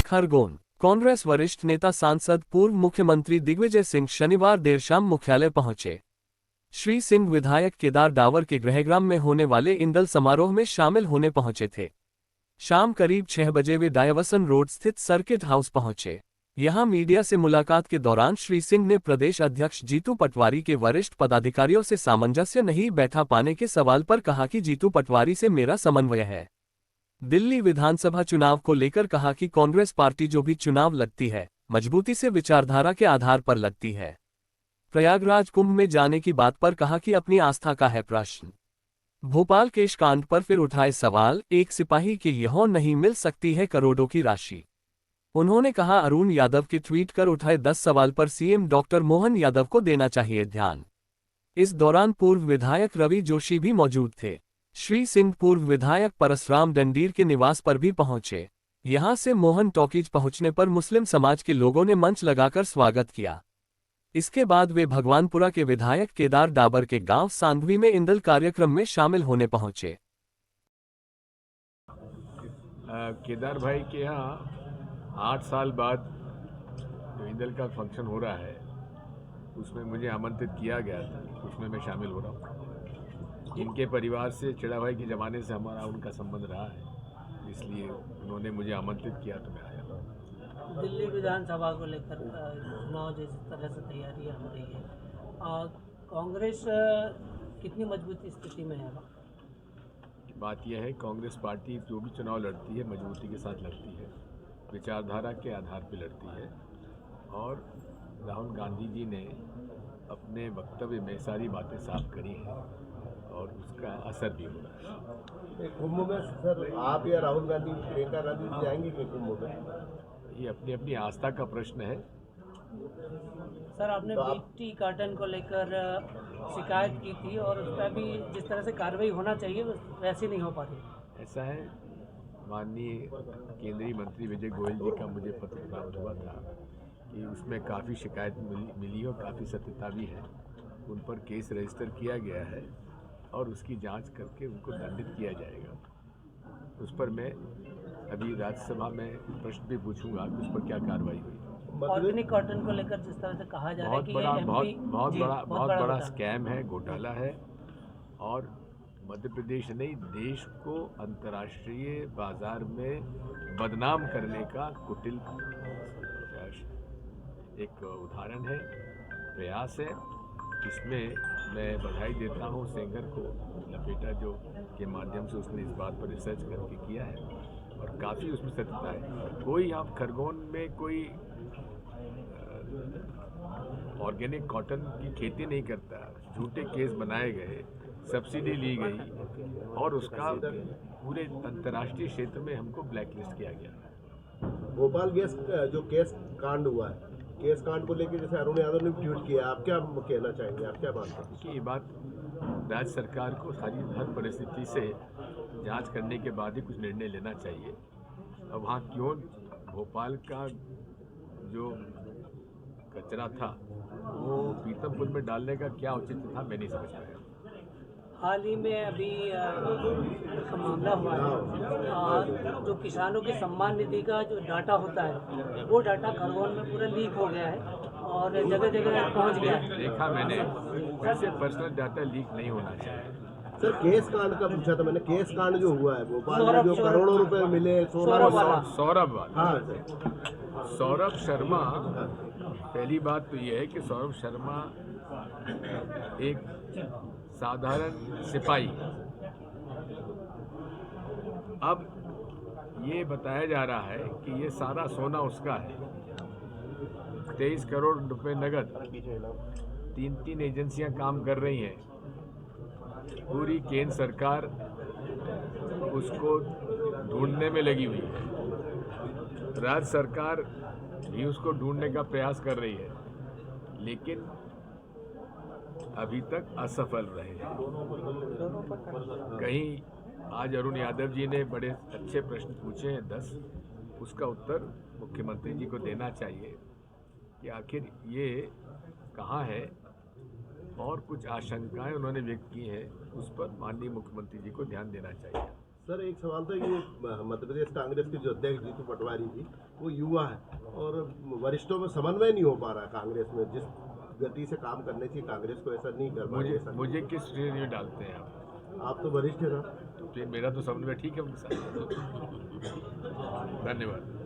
खरगोन। कांग्रेस वरिष्ठ नेता सांसद पूर्व मुख्यमंत्री दिग्विजय सिंह शनिवार देर शाम मुख्यालय पहुंचे। श्री सिंह विधायक केदार डावर के गृहग्राम में होने वाले इंदल समारोह में शामिल होने पहुंचे थे। शाम करीब 6 बजे वे डायवर्सन रोड स्थित सर्किट हाउस पहुंचे। यहां मीडिया से मुलाकात के दौरान श्री सिंह ने प्रदेश अध्यक्ष जीतू पटवारी के वरिष्ठ पदाधिकारियों से सामंजस्य नहीं बैठा पाने के सवाल पर कहा कि जीतू पटवारी से मेरा समन्वय है। दिल्ली विधानसभा चुनाव को लेकर कहा कि कांग्रेस पार्टी जो भी चुनाव लड़ती है मजबूती से विचारधारा के आधार पर लड़ती है। प्रयागराज कुंभ में जाने की बात पर कहा कि अपनी आस्था का है प्रश्न। भोपाल केश कांड पर फिर उठाए सवाल, एक सिपाही के यौन नहीं मिल सकती है करोड़ों की राशि। उन्होंने कहा अरुण यादव के ट्वीट कर उठाए 10 सवाल पर सीएम डॉक्टर मोहन यादव को देना चाहिए ध्यान। इस दौरान पूर्व विधायक रवि जोशी भी मौजूद थे। श्री सिंह पूर्व विधायक परसराम डंडीर के निवास पर भी पहुंचे। यहां से मोहन टॉकीज पहुंचने पर मुस्लिम समाज के लोगों ने मंच लगाकर स्वागत किया। इसके बाद वे भगवानपुरा के विधायक केदार डाबर के गांव सांधवी में इंदल कार्यक्रम में शामिल होने पहुंचे। केदार भाई के यहाँ 8 साल बाद जो इंदल का फंक्शन हो रहा है उसमें मुझे आमंत्रित किया गया था, उसमें मैं शामिल हो रहा हूँ। इनके परिवार से चिड़ा भाई के ज़माने से हमारा उनका संबंध रहा है, इसलिए उन्होंने मुझे आमंत्रित किया तो मैं आया। दिल्ली विधानसभा को लेकर चुनाव जिस तरह से तैयारियां हो रही है, कांग्रेस कितनी मजबूती स्थिति में है? बात यह है कांग्रेस पार्टी जो भी चुनाव लड़ती है मजबूती के साथ लड़ती है, विचारधारा के आधार पर लड़ती है। और राहुल गांधी जी ने अपने वक्तव्य में सारी बातें साफ करी हैं और उसका असर भी हो रहा है। कुंभ में सर आप या राहुल गांधी, प्रियंका गांधी जाएंगी कि कुंभ में? ये अपनी अपनी आस्था का प्रश्न है। सर आपने बीटी कार्टन को लेकर शिकायत की थी और उस पर भी जिस तरह से कार्रवाई होना चाहिए वैसे नहीं हो पा रही। ऐसा है, माननीय केंद्रीय मंत्री विजय गोयल जी का मुझे पत्र प्राप्त हुआ था कि उसमें काफ़ी शिकायत मिली और काफ़ी सत्यता भी है। उन पर केस रजिस्टर किया गया है और उसकी जांच करके उनको दंडित किया जाएगा। उस पर मैं अभी राज्यसभा में प्रश्न भी पूछूंगा कि उस पर क्या कार्रवाई हुई। ऑर्गेनिक कॉटन को लेकर जिस तरह से कहा जा रहा है कि बहुत बड़ा स्कैम है, घोटाला है और मध्य प्रदेश नहीं देश को अंतर्राष्ट्रीय बाजार में बदनाम करने का कुटिल एक उदाहरण है, प्रयास है। इसमें मैं बधाई देता हूँ सेंगर को, लपेटा जो के माध्यम से उसने इस बात पर रिसर्च करके किया है और काफ़ी उसमें सत्यता है। कोई आप खरगोन में कोई ऑर्गेनिक कॉटन की खेती नहीं करता, झूठे केस बनाए गए, सब्सिडी ली गई और उसका पूरे अंतर्राष्ट्रीय क्षेत्र में हमको ब्लैकलिस्ट किया गया। भोपाल गैस जो केस कांड हुआ है, केस कांड को लेकर जैसे अरुण यादव ने ट्वीट किया, आप क्या कहना चाहेंगे, आप क्या बात करेंगे? कि ये बात राज्य सरकार को हर परिस्थिति से जांच करने के बाद ही कुछ निर्णय लेना चाहिए। अब वहाँ क्यों भोपाल का जो कचरा था वो पीतमपुर में डालने का क्या उचित था, मैं नहीं समझ पाया। हाल ही में अभी मामला हुआ है, जो किसानों के सम्मान निधि का जो डाटा होता है वो डाटा खरगोन में पूरा लीक हो गया है और जगह जगह पहुंच गया है। देखा मैंने, वैसे पर्सनल डाटा लीक नहीं होना चाहिए। सर केस कांड का पूछा था मैंने, केस कांड जो हुआ है भोपाल में जो करोड़ों रुपए मिले, सौरभ शर्मा, पहली बात तो यह है कि सौरभ शर्मा एक साधारण सिपाही, अब ये बताया जा रहा है कि ये सारा सोना उसका है। 23 करोड़ रुपए नगद, 3 एजेंसियां काम कर रही हैं, पूरी केंद्र सरकार उसको ढूंढने में लगी हुई है, राज्य सरकार भी उसको ढूंढने का प्रयास कर रही है, लेकिन अभी तक असफल रहे हैं। कहीं आज अरुण यादव जी ने बड़े अच्छे प्रश्न पूछे हैं 10, उसका उत्तर मुख्यमंत्री जी को देना चाहिए कि आखिर ये कहाँ है, और कुछ आशंकाएं उन्होंने व्यक्त की हैं, उस पर माननीय मुख्यमंत्री जी को ध्यान देना चाहिए। सर एक सवाल था, ये मध्य प्रदेश कांग्रेस के जो अध्यक्ष जीतू पटवारी जी, वो युवा है और वरिष्ठों में समन्वय नहीं हो पा रहा है कांग्रेस में। जिस गति से काम करने चाहिए कांग्रेस को, ऐसा नहीं कर पा रही है। मुझे किस श्रेणी में डालते हैं आप तो वरिष्ठ है सर। तो मेरा तो समन्वय ठीक है उनके साथ। धन्यवाद।